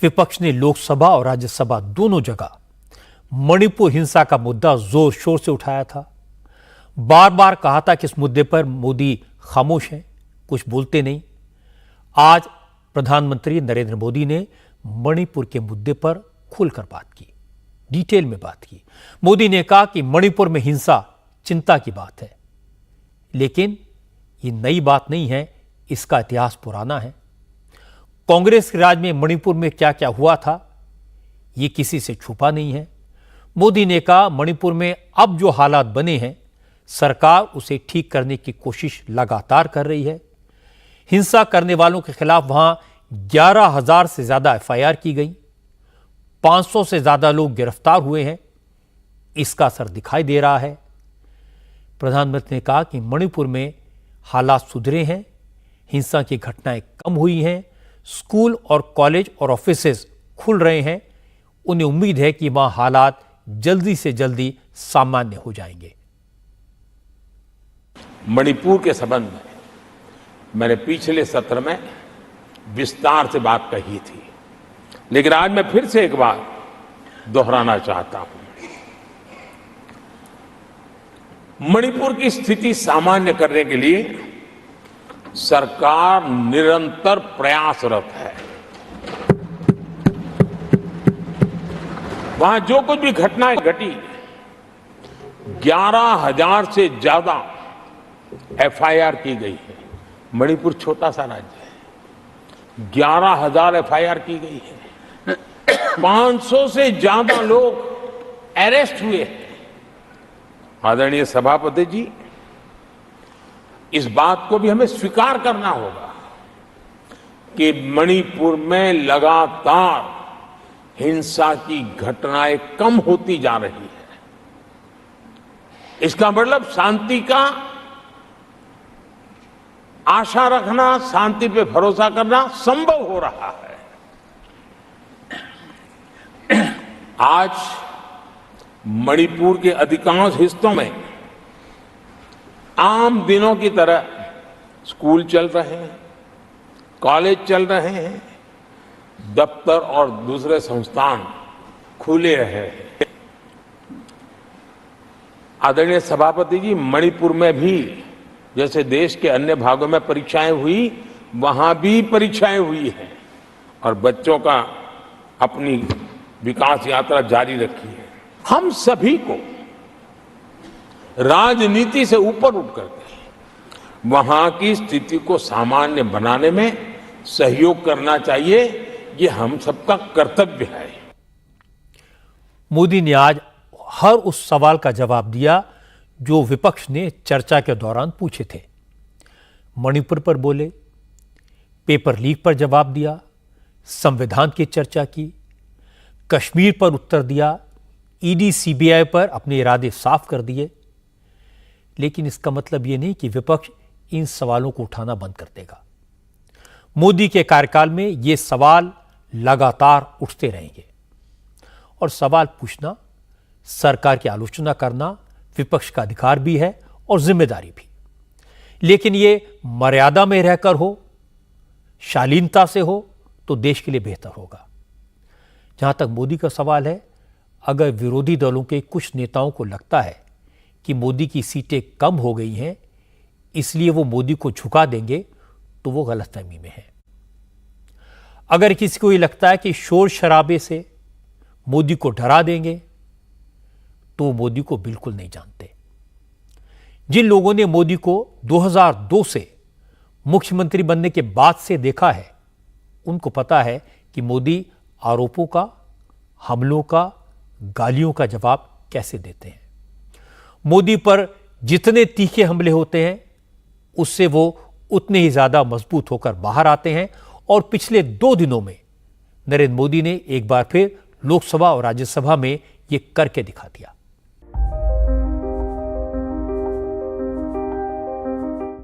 विपक्ष ने लोकसभा और राज्यसभा दोनों जगह मणिपुर हिंसा का मुद्दा जोर शोर से उठाया था। बार बार कहा था कि इस मुद्दे पर मोदी खामोश हैं, कुछ बोलते नहीं। आज प्रधानमंत्री नरेंद्र मोदी ने मणिपुर के मुद्दे पर खुलकर बात की, डिटेल में बात की। मोदी ने कहा कि मणिपुर में हिंसा चिंता की बात है, लेकिन ये नई बात नहीं है, इसका इतिहास पुराना है। कांग्रेस के राज में मणिपुर में क्या क्या हुआ था, ये किसी से छुपा नहीं है। मोदी ने कहा मणिपुर में अब जो हालात बने हैं, सरकार उसे ठीक करने की कोशिश लगातार कर रही है। हिंसा करने वालों के खिलाफ वहां 11,000 से ज्यादा एफआईआर की गई, 500 से ज्यादा लोग गिरफ्तार हुए हैं। इसका असर दिखाई दे रहा है। प्रधानमंत्री ने कहा कि मणिपुर में हालात सुधरे हैं, हिंसा की घटनाएं कम हुई हैं, स्कूल और कॉलेज और ऑफिसेज खुल रहे हैं। उन्हें उम्मीद है कि वहां हालात जल्दी से जल्दी सामान्य हो जाएंगे। मणिपुर के संबंध में मैंने पिछले सत्र में विस्तार से बात कही थी, लेकिन आज मैं फिर से एक बार दोहराना चाहता हूं। मणिपुर की स्थिति सामान्य करने के लिए सरकार निरंतर प्रयासरत है। वहां जो कुछ भी घटनाएं घटी, 11,000 से ज्यादा एफआईआर की गई है। मणिपुर छोटा सा राज्य है, 11,000 एफआईआर की गई है। 500 से ज्यादा लोग अरेस्ट हुए हैं। आदरणीय सभापति जी, इस बात को भी हमें स्वीकार करना होगा कि मणिपुर में लगातार हिंसा की घटनाएं कम होती जा रही है। इसका मतलब शांति का आशा रखना, शांति पे भरोसा करना संभव हो रहा है। आज मणिपुर के अधिकांश हिस्सों में आम दिनों की तरह स्कूल चल रहे हैं, कॉलेज चल रहे हैं, दफ्तर और दूसरे संस्थान खुले रहे हैं। आदरणीय सभापति जी, मणिपुर में भी जैसे देश के अन्य भागों में परीक्षाएं हुई, वहां भी परीक्षाएं हुई हैं और बच्चों का अपनी विकास यात्रा जारी रखी है। हम सभी को राजनीति से ऊपर उठ करके वहां की स्थिति को सामान्य बनाने में सहयोग करना चाहिए। ये हम सबका कर्तव्य है। मोदी ने आज हर उस सवाल का जवाब दिया जो विपक्ष ने चर्चा के दौरान पूछे थे। मणिपुर पर बोले, पेपर लीक पर जवाब दिया, संविधान की चर्चा की, कश्मीर पर उत्तर दिया, ईडी सीबीआई पर अपने इरादे साफ कर दिए। लेकिन इसका मतलब यह नहीं कि विपक्ष इन सवालों को उठाना बंद कर देगा। मोदी के कार्यकाल में ये सवाल लगातार उठते रहेंगे और सवाल पूछना, सरकार की आलोचना करना विपक्ष का अधिकार भी है और जिम्मेदारी भी। लेकिन ये मर्यादा में रहकर हो, शालीनता से हो, तो देश के लिए बेहतर होगा। जहां तक मोदी का सवाल है, अगर विरोधी दलों के कुछ नेताओं को लगता है कि मोदी की सीटें कम हो गई हैं, इसलिए वो मोदी को झुका देंगे, तो वो गलतफहमी में है। अगर किसी को ये लगता है कि शोर शराबे से मोदी को डरा देंगे, तो मोदी को बिल्कुल नहीं जानते। जिन लोगों ने मोदी को 2002 से मुख्यमंत्री बनने के बाद से देखा है, उनको पता है कि मोदी आरोपों का, हमलों का, गालियों का जवाब कैसे देते हैं। मोदी पर जितने तीखे हमले होते हैं, उससे वो उतने ही ज्यादा मजबूत होकर बाहर आते हैं। और पिछले 2 दिनों में नरेंद्र मोदी ने एक बार फिर लोकसभा और राज्यसभा में ये करके दिखा दिया।